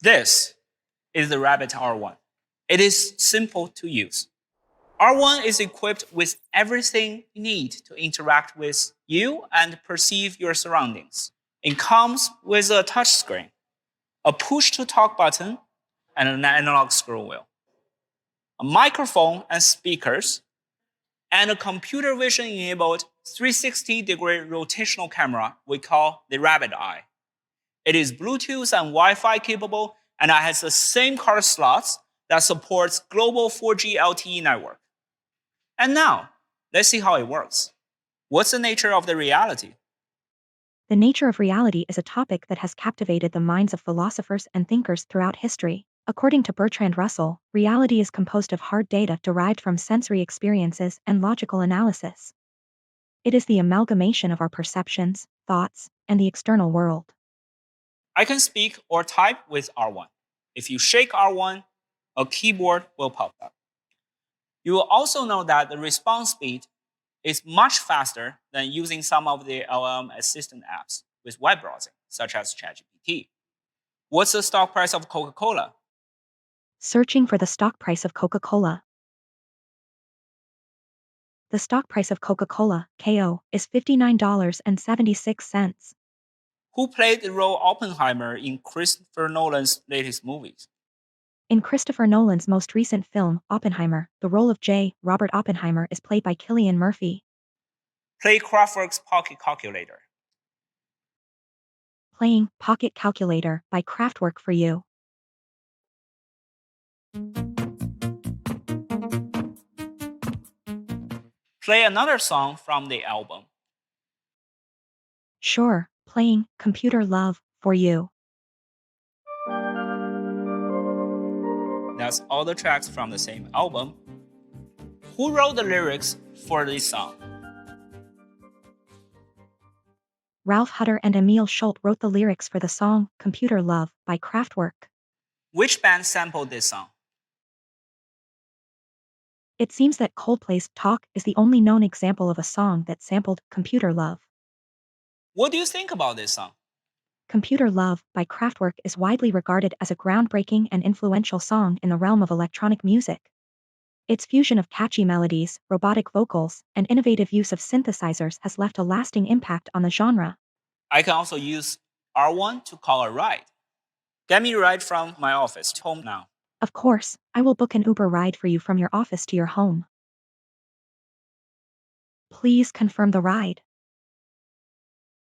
This is the Rabbit R1. It is simple to use. R1 is equipped with everything you need to interact with you and perceive your surroundings. It comes with a touchscreen, a push-to-talk button, and an analog scroll wheel, a microphone and speakers, and a computer vision-enabled 360-degree rotational camera we call the Rabbit Eye. It is Bluetooth and Wi-Fi capable, and it has the same card slots that supports global 4G LTE network. And now, let's see how it works. What's the nature of the reality? The nature of reality is a topic that has captivated the minds of philosophers and thinkers throughout history. According to Bertrand Russell, reality is composed of hard data derived from sensory experiences and logical analysis. It is the amalgamation of our perceptions, thoughts, and the external world. I can speak or type with R1. If you shake R1, a keyboard will pop up. You will also know that the response speed is much faster than using some of the LLM assistant apps with web browsing, such as ChatGPT. What's the stock price of Coca-Cola? Searching for the stock price of Coca-Cola. The stock price of Coca-Cola, KO, is $59.76. Who played the role Oppenheimer in Christopher Nolan's latest movies? In Christopher Nolan's most recent film, Oppenheimer, the role of J. Robert Oppenheimer is played by Cillian Murphy. Play Kraftwerk's Pocket Calculator. Playing Pocket Calculator by Kraftwerk for you. Play another song from the album. Sure, playing Computer Love for you. That's all the tracks from the same album. Who wrote the lyrics for this song? Ralph Hutter and Emil Schult wrote the lyrics for the song Computer Love by Kraftwerk. Which band sampled this song? It seems that Coldplay's Talk is the only known example of a song that sampled Computer Love. What do you think about this song? Computer Love by Kraftwerk is widely regarded as a groundbreaking and influential song in the realm of electronic music. Its fusion of catchy melodies, robotic vocals, and innovative use of synthesizers has left a lasting impact on the genre. I can also use R1 to call a ride. Get me a ride from my office to home now. Of course, I will book an Uber ride for you from your office to your home. Please confirm the ride.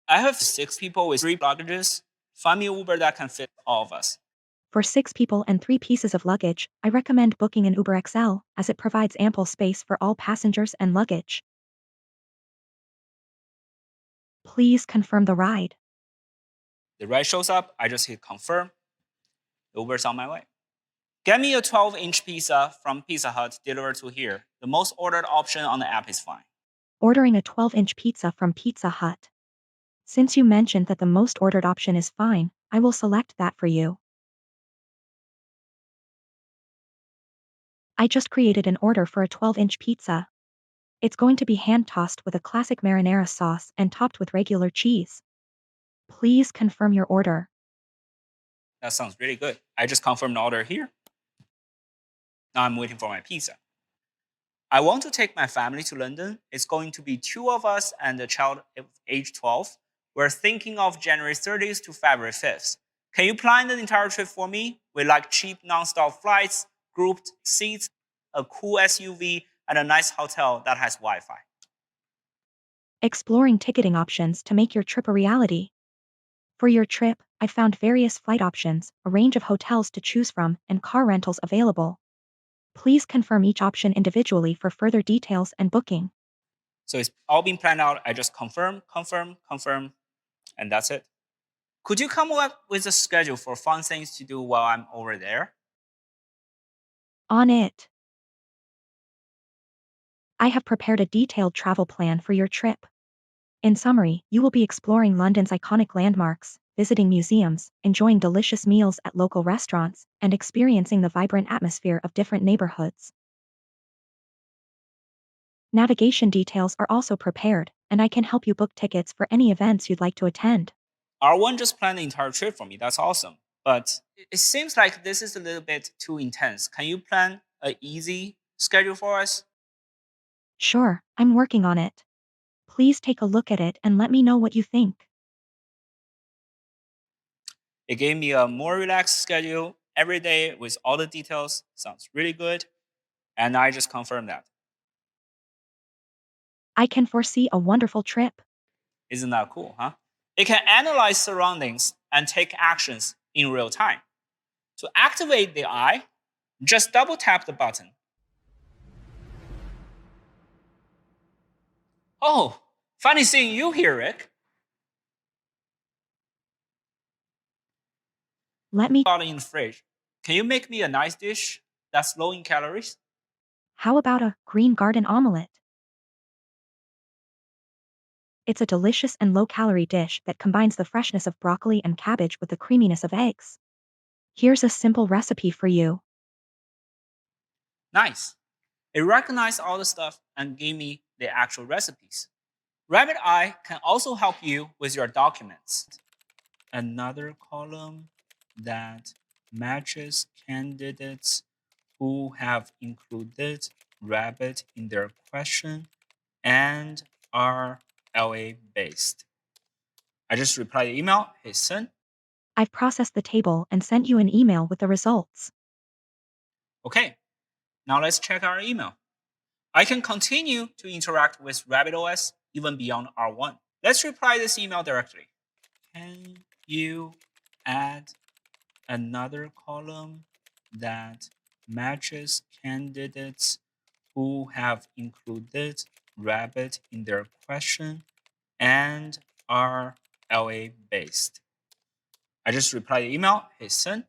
I have 6 people with 3 luggages. Find me an Uber that can fit all of us. For 6 people and 3 pieces of luggage, I recommend booking an Uber XL, as it provides ample space for all passengers and luggage. Please confirm the ride. The ride shows up, I just hit confirm. The Uber's on my way. Get me a 12-inch pizza from Pizza Hut delivered to here. The most ordered option on the app is fine. Ordering a 12-inch pizza from Pizza Hut. Since you mentioned that the most ordered option is fine, I will select that for you. I just created an order for a 12-inch pizza. It's going to be hand-tossed with a classic marinara sauce and topped with regular cheese. Please confirm your order. That sounds really good. I just confirmed the order here. Now I'm waiting for my pizza. I want to take my family to London. It's going to be 2 of us and a child of age 12. We're thinking of January 30th to February 5th. Can you plan the entire trip for me? We like cheap non-stop flights, grouped seats, a cool SUV, and a nice hotel that has Wi-Fi. Exploring ticketing options to make your trip a reality. For your trip, I found various flight options, a range of hotels to choose from, and car rentals available. Please confirm each option individually for further details and booking. So it's all been planned out. I just confirm, and that's it. Could you come up with a schedule for fun things to do while I'm over there? On it. I have prepared a detailed travel plan for your trip. In summary, you will be exploring London's iconic landmarks, visiting museums, enjoying delicious meals at local restaurants, and experiencing the vibrant atmosphere of different neighborhoods. Navigation details are also prepared, and I can help you book tickets for any events you'd like to attend. R1 just planned the entire trip for me. That's awesome. But it seems like this is a little bit too intense. Can you plan an easy schedule for us? Sure, I'm working on it. Please take a look at it and let me know what you think. It gave me a more relaxed schedule every day with all the details. Sounds really good. And I just confirmed that. I can foresee a wonderful trip. Isn't that cool, huh? It can analyze surroundings and take actions in real time. To activate the eye, just double tap the button. Oh, funny seeing you here, Rick. Let me. In the fridge. Can you make me a nice dish that's low in calories? How about a green garden omelette? It's a delicious and low-calorie dish that combines the freshness of broccoli and cabbage with the creaminess of eggs. Here's a simple recipe for you. Nice. It recognized all the stuff and gave me the actual recipes. Rabbit Eye can also help you with your documents. Another column that matches candidates who have included rabbit in their question and are LA based. I just replied the email, hey son. I've processed the table and sent you an email with the results. Okay, now let's check our email. I can continue to interact with RabbitOS even beyond R1. Let's reply this email directly. Can you add another column that matches candidates who have included rabbit in their question and are LA based? I just replied the email, hey son.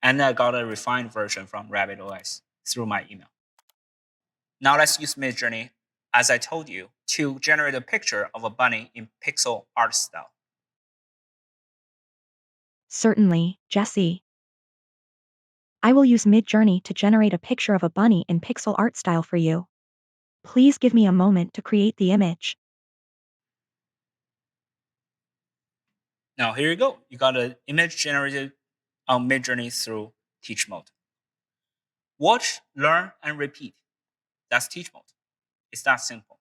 And I got a refined version from RabbitOS through my email. Now let's use Midjourney, as I told you, to generate a picture of a bunny in pixel art style. Certainly, Jesse. I will use Midjourney to generate a picture of a bunny in pixel art style for you. Please give me a moment to create the image. Now here you go. You got an image generated on Midjourney through Teach Mode. Watch, learn, and repeat. That's Teach Mode. It's that simple.